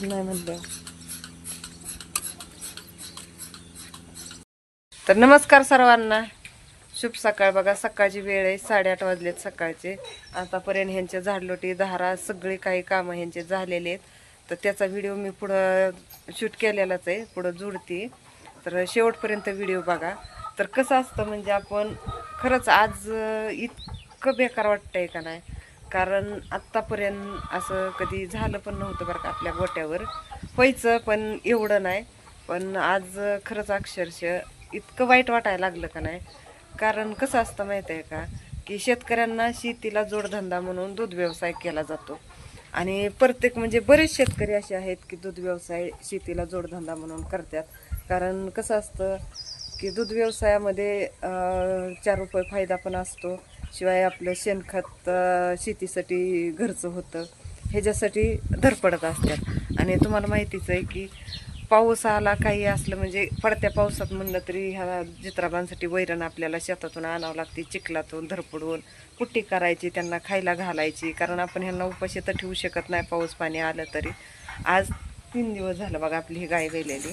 नाही म्हणलं. तर नमस्कार सर्वांना, शुभ सकाळ. बघा सकाळची वेळ आहे, 8:30 वाजलेत सकाळचे. आतापर्यंत ह्यांचे झाडलोटी धारा सगळे काही कामं ह्यांचे झालेले आहेत. तर त्याचा व्हिडिओ मी पुढं शूट केलेलाच आहे, पुढं जुळते. तर शेवटपर्यंत व्हिडिओ बघा. तर कसं असतं म्हणजे आपण खरंच आज इतकं बेकार वाटतंय का नाही, कारण आत्तापर्यंत असं कधी झालं पण नव्हतं बरं का आपल्या गोट्यावर. व्हायचं पण एवढं नाही. पण आज खरंच अक्षरशः इतकं वाईट वाटायला लागलं का नाही. कारण कसं असतं माहिती आहे का, की शेतकऱ्यांना शेतीला जोडधंदा म्हणून दूध व्यवसाय केला जातो. आणि प्रत्येक म्हणजे बरेच शेतकरी असे आहेत की दूध व्यवसाय शेतीला जोडधंदा म्हणून करतात. कारण कसं असतं की दूध व्यवसायामध्ये 4 रुपये फायदा पण असतो. शिवाय आपलं शेणखत शेतीसाठी घरचं होतं, ह्याच्यासाठी धडपडत असतात. आणि तुम्हाला माहितीच आहे की पाऊस आला काही असलं म्हणजे पडत्या पावसात म्हणलं तरी ह्या जित्राबांसाठी वैरण आपल्याला शेतातून आणावं लागते, चिखलातून धरपडून पुट्टी करायची, त्यांना खायला घालायची. कारण आपण ह्यांना उपाशी तर ठेवू शकत नाही पाऊस पाणी आलं तरी. आज 3 दिवस झालं बघा आपली ही गाय वेलेली.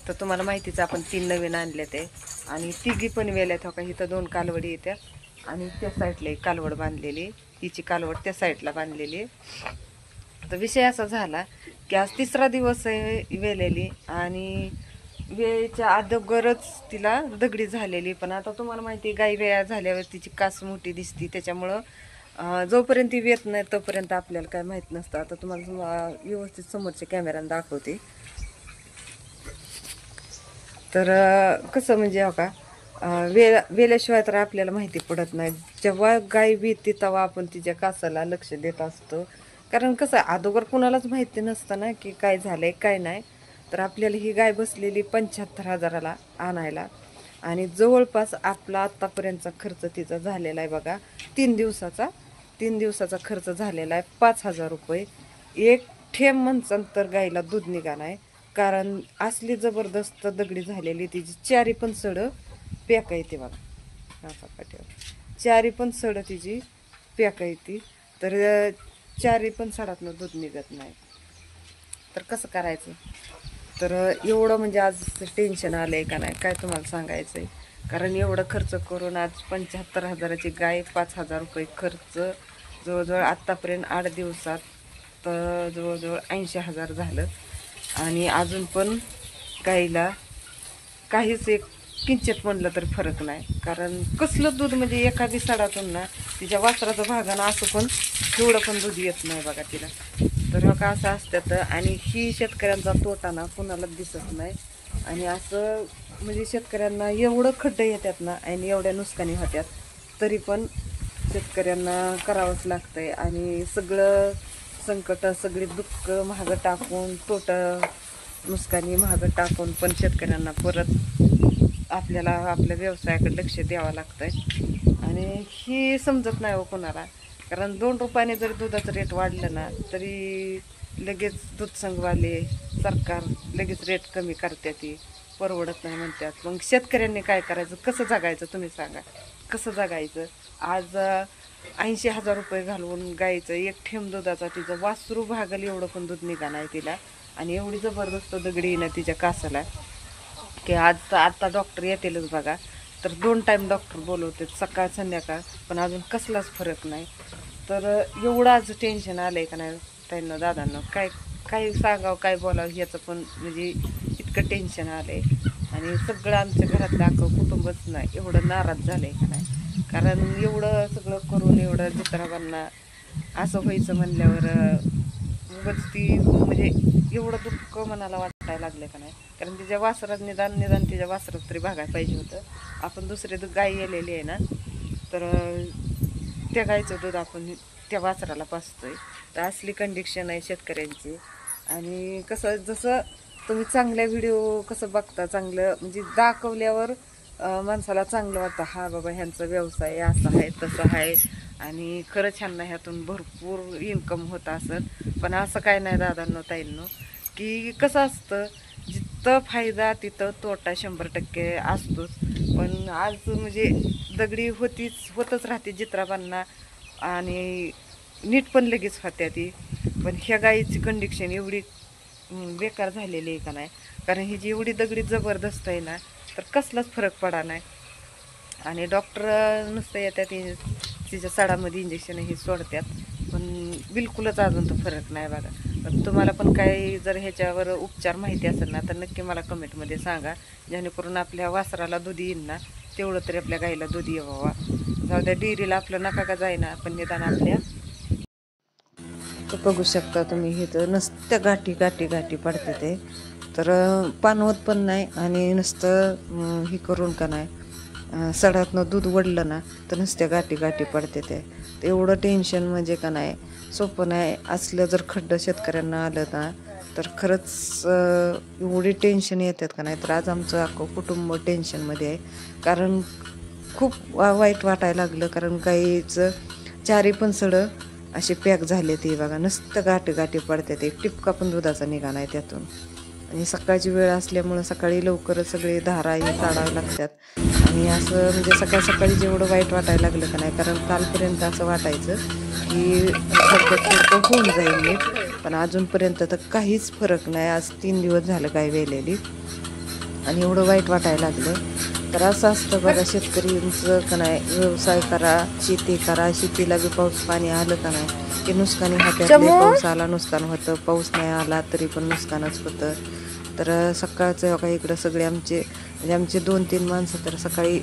तर तुम्हाला माहितीच, आपण 3 नवीन आणले ते, आणि तिघी पण वेल्यात. हो का, इथं 2 कालवडी येत्या आणि त्या साईडला एक कालवड बांधलेली, हिची कालवड त्या साईडला बांधलेली. तर विषय असा झाला की आज 3रा दिवस आहे वेलेली, आणि वेळेच्या अगोदरच तिला दगडी झालेली. पण आता तुम्हाला माहिती, गाई वेळा झाल्यावर तिची कास मोठी दिसती, त्याच्यामुळं जोपर्यंत ती वेत नाही तोपर्यंत आपल्याला काय माहीत नसतं. आता तुम्हाला व्यवस्थित समोरच्या कॅमेऱ्याने दाखवते. तर कसं म्हणजे हो का, वेल्याशिवाय तर आपल्याला माहिती पडत नाही. जेव्हा गाय वेते तेव्हा आपण तिच्या कासाला लक्ष देत असतो. कारण कसं अगोदर कुणालाच माहिती नसतं ना की काय झालंय काय नाही. तर आपल्याला ही गाय बसलेली 75,000ला आणायला, आणि जवळपास आपला आत्तापर्यंतचा खर्च तिचा झालेला आहे बघा 3 दिवसाचा खर्च झालेला आहे 5,000 रुपये. एक ठेम म्हणसन तर गाईला दूध निघा नाही. कारण असली जबरदस्त दगडी झालेली तिची 4 पण सड पॅक येते बघा. पाठीवर 4 पण सड तिची पॅक येते. तर 4 पण सडातनं दूध निघत नाही. तर कसं करायचं. तर एवढं म्हणजे आज टेन्शन आलं आहे का नाही काय तुम्हाला सांगायचं आहे. कारण एवढं खर्च करून आज 75,000ची गाय, 5,000 रुपये खर्च, जवळजवळ आत्तापर्यंत 8 दिवसात तर जवळजवळ 80,000 झालं. आणि अजून पण गाईला काहीच एक किंचित म्हणलं तर फरक नाही. कारण कसलं दूध म्हणजे एखादी सडातून ना तिच्या वासराचं भागानं असं पण तेवढं पण दूध येत नाही बघा तिला. तर हो का असं असतं. आणि ही शेतकऱ्यांचा तोटा ना कुणालाच दिसत नाही. आणि असं म्हणजे शेतकऱ्यांना एवढं खड्डे येतात ना आणि एवढ्या नुकसानी होत्यात, तरी पण शेतकऱ्यांना करावंच लागतंय. आणि सगळं संकट, सगळे दुःख महाग टाकून, तोटा नुकसानी महाग टाकून पण शेतकऱ्यांना परत आपल्याला आपल्या व्यवसायाकडे लक्ष द्यावं लागतंय. आणि ही समजत नाही हो कोणाला. कारण 2 रुपयाने जरी दुधाचं रेट वाढलं ना तरी लगेच दूध संघवाले सरकार लगेच रेट कमी करते, ती परवडत नाही म्हणतात. मग शेतकऱ्यांनी काय करायचं, कसं जगायचं तुम्ही सांगा, कसं जगायचं. आज 80,000 रुपये घालवून गायचं एक ठेम दुधाचा तिचं वासरू भागल एवढं पण दूध निघा नाही तिला. आणि एवढी जबरदस्त दगडी ना तिच्या कासाला की आज आता डॉक्टर येतीलच बघा. तर 2 टाईम डॉक्टर बोलवते, सकाळ संध्याकाळ, पण अजून कसलाच फरक नाही. तर एवढं आज टेन्शन आलं आहे का नाही त्यांना दादांना, काय काय सांगावं काय बोलावं ह्याचं पण म्हणजे इतकं टेन्शन आलं आहे. आणि सगळं आमच्या घरातलं अख्खं कुटुंबच नाही एवढं नाराज झालं आहे का नाही. कारण एवढं सगळं करून एवढं जित्राबांना असं व्हायचं म्हणल्यावर उगाच ती म्हणजे एवढं दुःख मनाला वाटायला लागलं का नाही. कारण तिच्या वासरात निदान तिच्या वासरात तरी भागायला पाहिजे होतं. आपण दुसरे गाय गेलेली आहे ना, तर त्या गायचं दूध आपण त्या वासराला पाजतोय. तर असली कंडिशन आहे शेतकऱ्यांची. आणि कसं जसं तुम्ही चांगल्या व्हिडिओ कसं बघता, चांगलं म्हणजे दाखवल्यावर माणसाला चांगलं वाटतं, हा बाबा ह्यांचा व्यवसाय असं आहे तसं आहे आणि खरंच ह्यांना ह्यातून भरपूर इन्कम होत असत. पण असं काय नाही दादांनो ताईंनो, की कसं असतं जिथं फायदा तिथं तोटा 100% असतोच. पण आज म्हणजे दगडी होतच राहते जित्राबांना. आणि नीट पण लगेच होत्या ती. पण ह्या गाईची कंडिशन एवढी बेकार झालेली आहे का नाही, कारण ही जी एवढी दगडी जबरदस्त आहे ना, तर कसलाच फरक पडा नाही. आणि डॉक्टर नुसतं येतात तिच्या सडामध्ये इंजेक्शन ही सोडतात, पण बिलकुलच अजून तो फरक नाही बघा. पण तुम्हाला पण काही जर ह्याच्यावर उपचार माहिती असेल ना, तर नक्की मला कमेंटमध्ये सांगा, जेणेकरून आपल्या वासराला दूध येईल ना, तेवढं तरी आपल्या गाईला दूध यावा. जाऊ द्या डेअरीला आपलं नका का जाईना, पण निदान आपल्या तर बघू शकता तुम्ही, हे तर नुसत्या गाठी गाठी गाठी पडते ते. तर पानवत पण नाही आणि नुसतं हे करून का नाही सडातनं दूध वडलं ना, तर नुसत्या गाठी गाठी पडते ते. एवढं टेन्शन म्हणजे का नाही सोपं नाही. असलं जर खड्डं शेतकऱ्यांना आलं ना, तर खरंच एवढी टेन्शन येतात का नाही. तर आज आमचं अख्खं कुटुंब टेन्शनमध्ये आहे, कारण खूप वाईट वाटायला लागलं. कारण गाईचं चारी पण सडं असे पॅक झाले ते बघा, नुसतं गाठी गाठी पडते ते. टिपका पण दुधाचा निघा नाही त्यातून. आणि सकाळची वेळ असल्यामुळं सकाळी लवकरच सगळे धारा हे काढावे लागतात. आणि असं म्हणजे सकाळ सकाळी जेवढं वाईट वाटायला लागलं का नाही, कारण कालपर्यंत असं वाटायचं की थोडकं होऊन जाईल नीट, पण अजूनपर्यंत तर काहीच फरक नाही. आज 3 दिवस झालं गाय वेलेली आणि एवढं वाईट वाटायला लागलं. तर असं असतं बघा, शेतकऱ्यांचं का नाही, व्यवसाय करा, शेती करा, शेतीला बी पाऊस पाणी आलं का नाही की नुकसानी होत्यातले. पाऊस आला नुकसान होतं, पाऊस नाही आला तरी पण नुकसानच होतं. तर सकाळचं बघा इकडं सगळे आमचे 2-3 माणसं तर सकाळी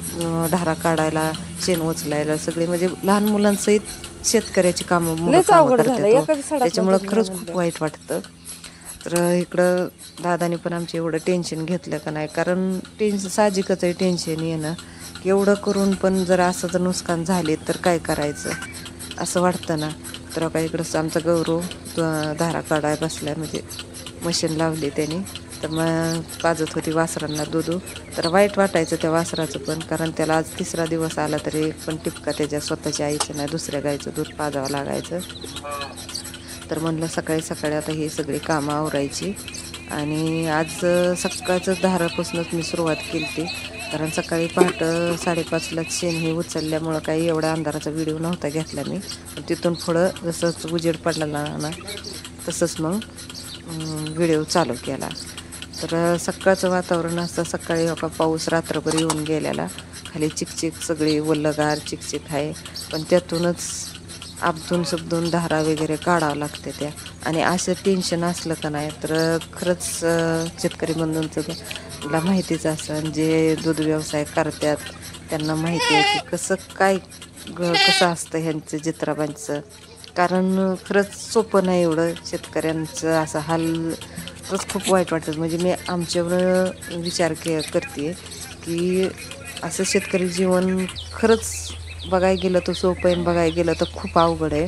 धारा काढायला, शेण उचलायला सगळे म्हणजे लहान मुलांसहित शेतकऱ्याची कामं करतात. त्याच्यामुळं खरंच खूप वाईट वाटतं. तर इकडं दादाने पण आमचे एवढं टेन्शन घेतलं का नाही, कारण साहजिकच आहे टेन्शन येणं. एवढं करून पण जर असं जर नुकसान झाले तर काय करायचं असं वाटतं ना. तर का इकडंच आमचा गौरव धारा काढाय बसलाय, म्हणजे मशीन लावली त्यांनी. तर मग पाजत होती वासरांना दूध. तर वाईट वाटायचं त्या वासराचं पण, कारण त्याला आज 3रा दिवस आला तरी पण टिपका त्याच्या स्वतःच्या आईचं नाही, दुसऱ्या गाईचं दूध पाजावं लागायचं. तर म्हणलं सकाळी सकाळी आता ही सगळी कामं आवरायची. आणि आज सकाळचं धारापासूनच मी सुरुवात केली होती, कारण सकाळी पहाटे 5:30लाच शेण हे उचलल्यामुळं काही एवढ्या अंधाराचा व्हिडिओ नव्हता घेतला मी. पण तिथून पुढं जसंच उजेड पडला ना, तसंच मग व्हिडिओ चालू केला. तर सकाळचं वातावरण असतं. सकाळी का पाऊस रात्रभर येऊन गेलेला, खाली चिकचिक सगळी वल्लगार चिकचिक आहे, पण त्यातूनच आपदून सबदून धारा वगैरे काढावं लागते त्या. आणि असं टेन्शन असलं का नाही तर खरंच शेतकरी बंधूंचं मला माहितीच असं, जे दूध व्यवसाय करतात त्यांना माहिती आहे की कसं असतं ह्यांचं चित्राबांचं. कारण खरंच सोपं नाही एवढं शेतकऱ्यांचं असं हाल. खरंच खूप वाईट वाटतं. म्हणजे मी आमच्यावर विचार करते की असं शेतकरी जीवन खरंच बघायला गेलं तर सोपं आहे, बघायला गेलं तर खूप अवघड आहे.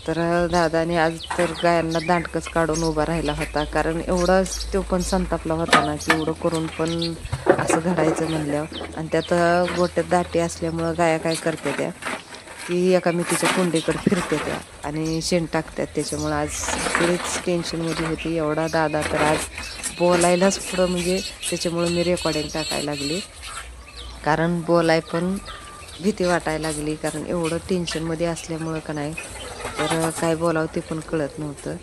तर दादाने आज तर गायांना दांडकच काढून उभा राहिला होता, कारण एवढा तो पण संतापला होता ना की एवढं करून पण असं घडायचं म्हणल्यावर. आणि त्यात गोट्यात दाटी असल्यामुळं गाया काय करते त्या की एका मिठीच्या कुंडीकडे फिरते त्या आणि शेण टाकतात. त्याच्यामुळं आज सगळीच टेन्शनमध्ये होती. एवढा दादा तर आज बोलायलाच पुढं, म्हणजे त्याच्यामुळं मी रेकॉर्डिंग टाकायला लागली, कारण बोलाय पण भीती वाटायला लागली. कारण एवढं टेन्शनमध्ये असल्यामुळं का नाही, तर काय बोलावं ते पण कळत नव्हतं.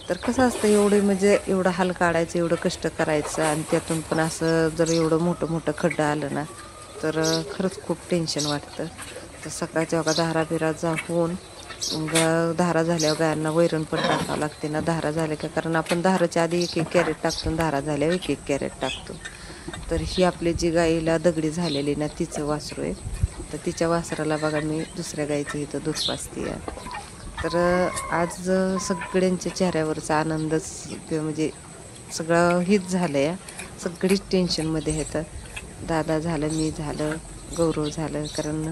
तर कसं असतं म्हणजे एवढं हाल काढायचं, एवढं कष्ट करायचं, आणि त्यातून पण असं जर एवढं मोठं खड्डं आलं ना, तर खरंच खूप टेन्शन वाटतं. तर सकाळच्या बघा धारा बिरा होऊन धारा झाल्यावर गायांना वैरण पण टाकावं लागते ना. धारा झाल्या का, कारण आपण धाराच्या आधी 1-1 कॅरेट टाकतो, धारा झाल्यावर 1-1 कॅरेट टाकतो. तर ही आपली जी गाईला दगडी झालेली ना, तिचं वासरू आहे. तर तिच्या वासराला बघा मी दुसऱ्या गाईचं इथं दूध पाजते. तर आज सगळ्यांच्या चेहऱ्यावरचा आनंदच म्हणजे सगळं हीच झालं या. सगळीच टेन्शनमध्ये येतं. दादा झालं, मी झालं, गौरव झालं. कारण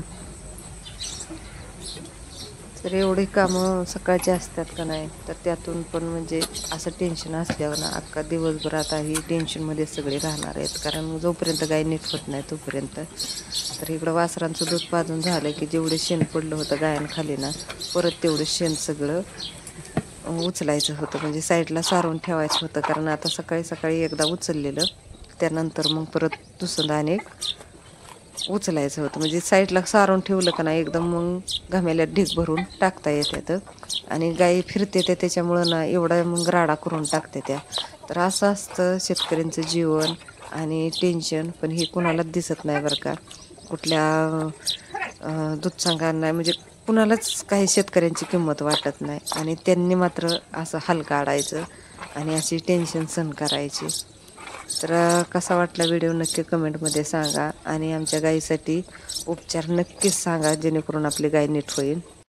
तर एवढी कामं सकाळची असतात का नाही, तर त्यातून पण म्हणजे असं टेन्शन असल्यावर ना अख्खा दिवसभर आता ही टेन्शनमध्ये सगळे राहणार आहेत. कारण जोपर्यंत गाय नीट होत नाही तोपर्यंत. तर इकडं वासरांचं दूध पाजून झालं की जेवढे शेण पडलं होतं गायांखाली ना, परत तेवढं शेण सगळं उचलायचं होतं, म्हणजे साईडला सारून ठेवायचं होतं. कारण आता सकाळी सकाळी एकदा उचललेलं, त्यानंतर मग परत दुसरं अनेक उचलायचं होतं. म्हणजे साईडला सारून ठेवलं का नाही एकदम मग घमेल्यात ढीग भरून टाकता येतात. आणि गाई फिरते त्या त्याच्यामुळं ना एवढा मग राडा करून टाकते त्या. तर असं असतं शेतकऱ्यांचं जीवन आणि टेन्शन. पण हे कुणालाच दिसत नाही बरं का. कुठल्या दूधसंघांना म्हणजे कुणालाच काही शेतकऱ्यांची किंमत वाटत नाही. आणि त्यांनी मात्र असं हाल काढायचं आणि अशी टेन्शन सहन करायची. तर कसा वाटला व्हिडिओ नक्की कमेंटमध्ये सांगा. आणि आमच्या गाईसाठी उपचार नक्कीच सांगा जेणेकरून आपली गाय नीट होईल.